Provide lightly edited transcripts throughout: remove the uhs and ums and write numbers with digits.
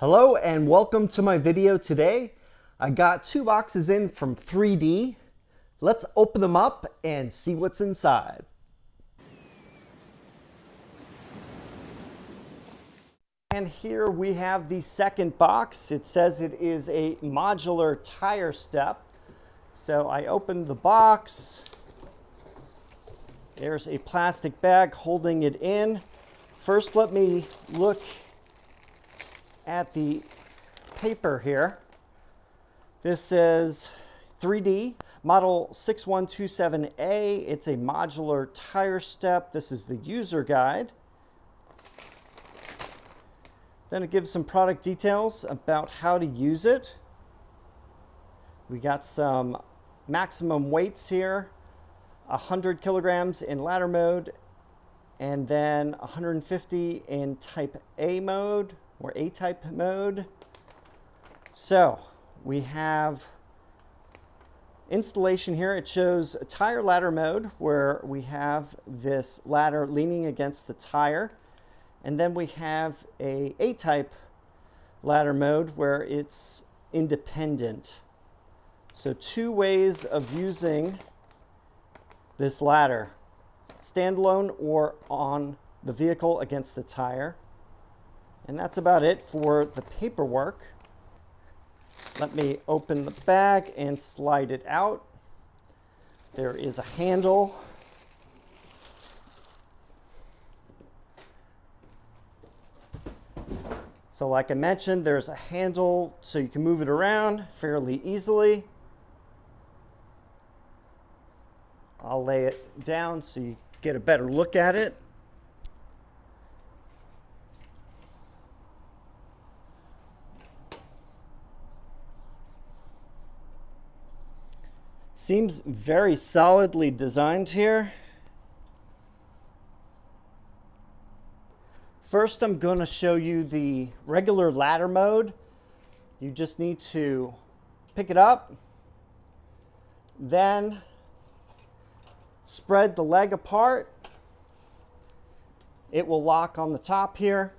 Hello and welcome to my video today. I got two boxes in from 3D. Let's open them up and see what's inside. And here we have the second box. It says it is a modular tire step. So I opened the box. There's a plastic bag holding it in. First, let me look at the paper here. This says 3D, model 6127A. It's a modular tire step. This is the user guide. Then it gives some product details about how to use it. We got some maximum weights here, 100 kilograms in ladder mode, and then 150 in type A mode, or A-type mode. So we have installation here. It shows a tire ladder mode where we have this ladder leaning against the tire. And then we have a A-type ladder mode where it's independent. So two ways of using this ladder: standalone or on the vehicle against the tire. And that's about it for the paperwork. Let me open the bag and slide it out. There is a handle. So like I mentioned, there's a handle so you can move it around fairly easily. I'll lay it down so you get a better look at it. Seems very solidly designed here. First, I'm going to show you the regular ladder mode. You just need to pick it up, then spread the leg apart. It will lock on the top here.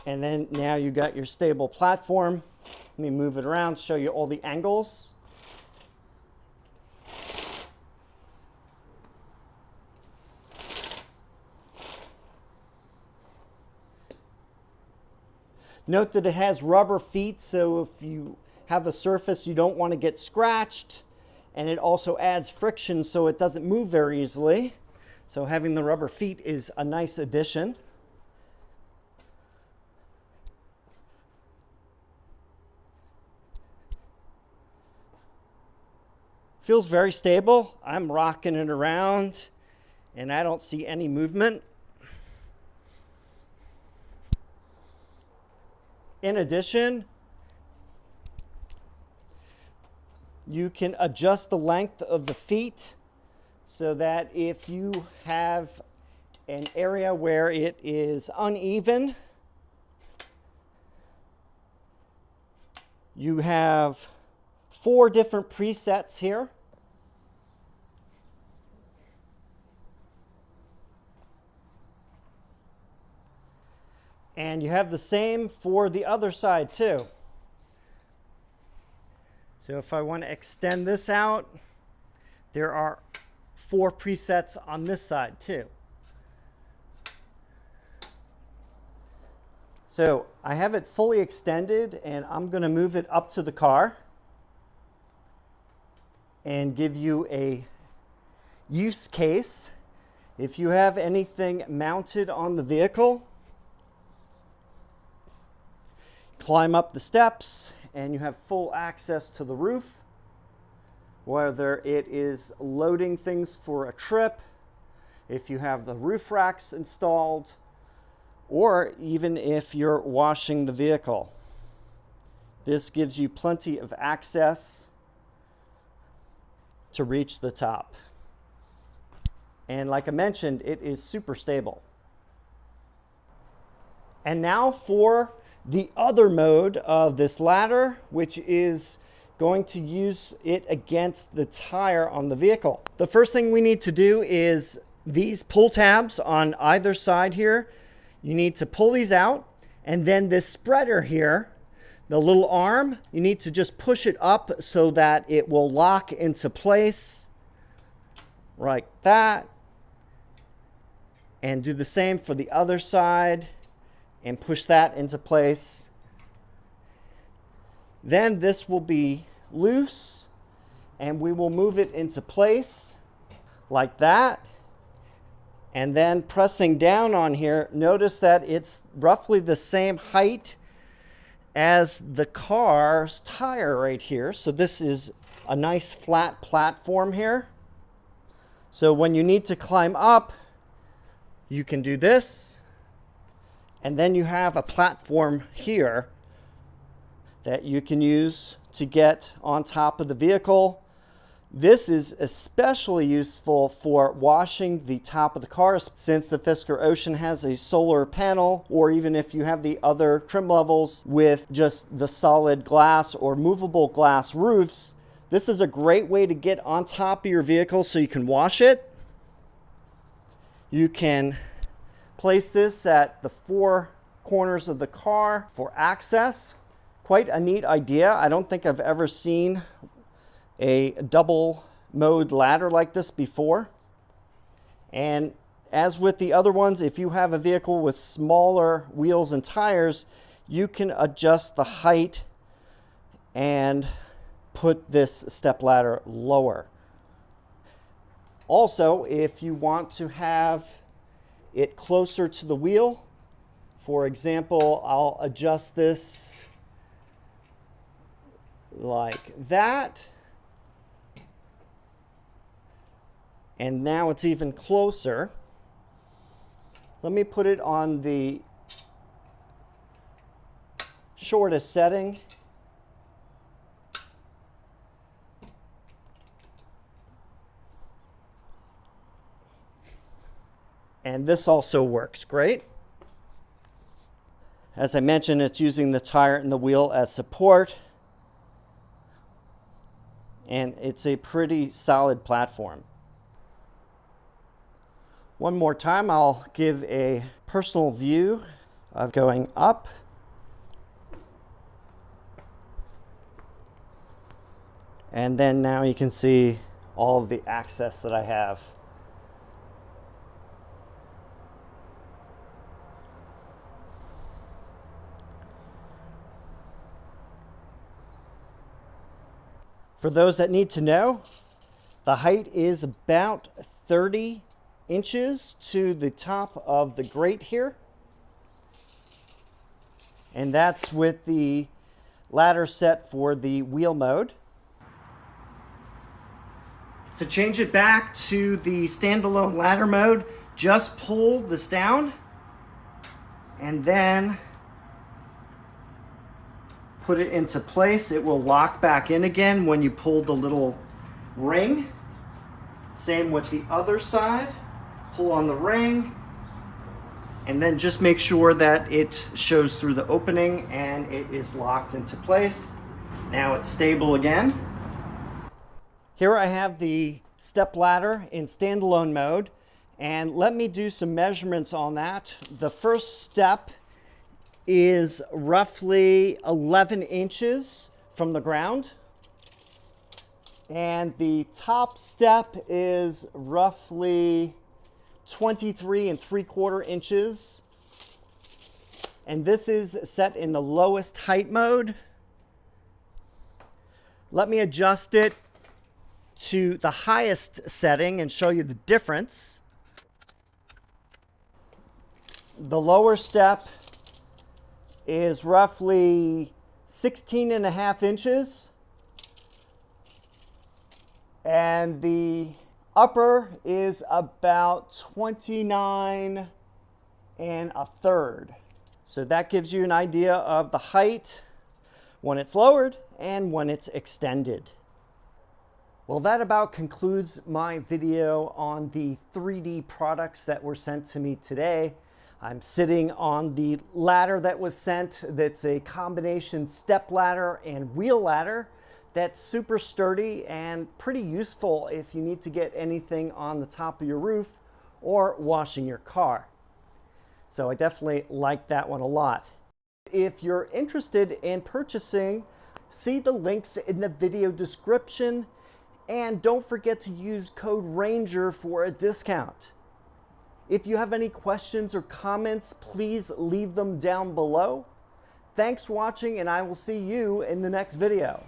And then now you got your stable platform. Let me move it around, show you all the angles. Note that it has rubber feet, so if you have a surface you don't want to get scratched, and it also adds friction so it doesn't move very easily. So having the rubber feet is a nice addition. Feels very stable. I'm rocking it around and I don't see any movement. In addition, you can adjust the length of the feet so that if you have an area where it is uneven, you have 4 different presets here. And you have the same for the other side too. So if I want to extend this out, there are 4 presets on this side too. So I have it fully extended and I'm going to move it up to the car and give you a use case. If you have anything mounted on the vehicle, climb up the steps and you have full access to the roof, whether it is loading things for a trip, if you have the roof racks installed, or even if you're washing the vehicle. This gives you plenty of access to reach the top. And like I mentioned, it is super stable. And now for the other mode of this ladder, which is going to use it against the tire on the vehicle. The first thing we need to do is these pull tabs on either side here. You need to pull these out And then this spreader here, the little arm, you need to just push it up so that it will lock into place like that. And do the same for the other side and push that into place. Then this will be loose and we will move it into place like that. And then pressing down on here, notice that it's roughly the same height as the car's tire right here. So this is a nice flat platform here. So when you need to climb up, you can do this, and then you have a platform here that you can use to get on top of the vehicle. This is especially useful for washing the top of the car, since the Fisker Ocean has a solar panel, or even if you have the other trim levels with just the solid glass or movable glass roofs. This is a great way to get on top of your vehicle so you can wash it. You can place this at the four corners of the car for access. Quite a neat idea. I don't think I've ever seen a double mode ladder like this before. And as with the other ones, if you have a vehicle with smaller wheels and tires, you can adjust the height and put this step ladder lower. Also, if you want to have it closer to the wheel, for example, I'll adjust this like that. And now it's even closer. Let me put it on the shortest setting. And this also works great. As I mentioned, it's using the tire and the wheel as support. And it's a pretty solid platform. One more time, I'll give a personal view of going up. And then now you can see all of the access that I have. For those that need to know, the height is about 30 inches to the top of the grate here. And that's with the ladder set for the wheel mode. To change it back to the standalone ladder mode, just pull this down and then put it into place. It will lock back in again when you pull the little ring. Same with the other side. Pull on the ring and then just make sure that it shows through the opening and it is locked into place. Now it's stable again. Here I have the step ladder in standalone mode, and let me do some measurements on that. The first step is roughly 11 inches from the ground. And the top step is roughly 23 3/4 inches. And this is set in the lowest height mode. Let me adjust it to the highest setting and show you the difference. The lower step is roughly 16.5 inches. And the upper is about 29 1/3. So that gives you an idea of the height when it's lowered and when it's extended. Well, that about concludes my video on the 3D products that were sent to me today. I'm sitting on the ladder that was sent. That's a combination step ladder and wheel ladder. That's super sturdy and pretty useful if you need to get anything on the top of your roof or washing your car. So I definitely like that one a lot. If you're interested in purchasing, see the links in the video description, and don't forget to use code RANGER for a discount. If you have any questions or comments, please leave them down below. Thanks for watching, and I will see you in the next video.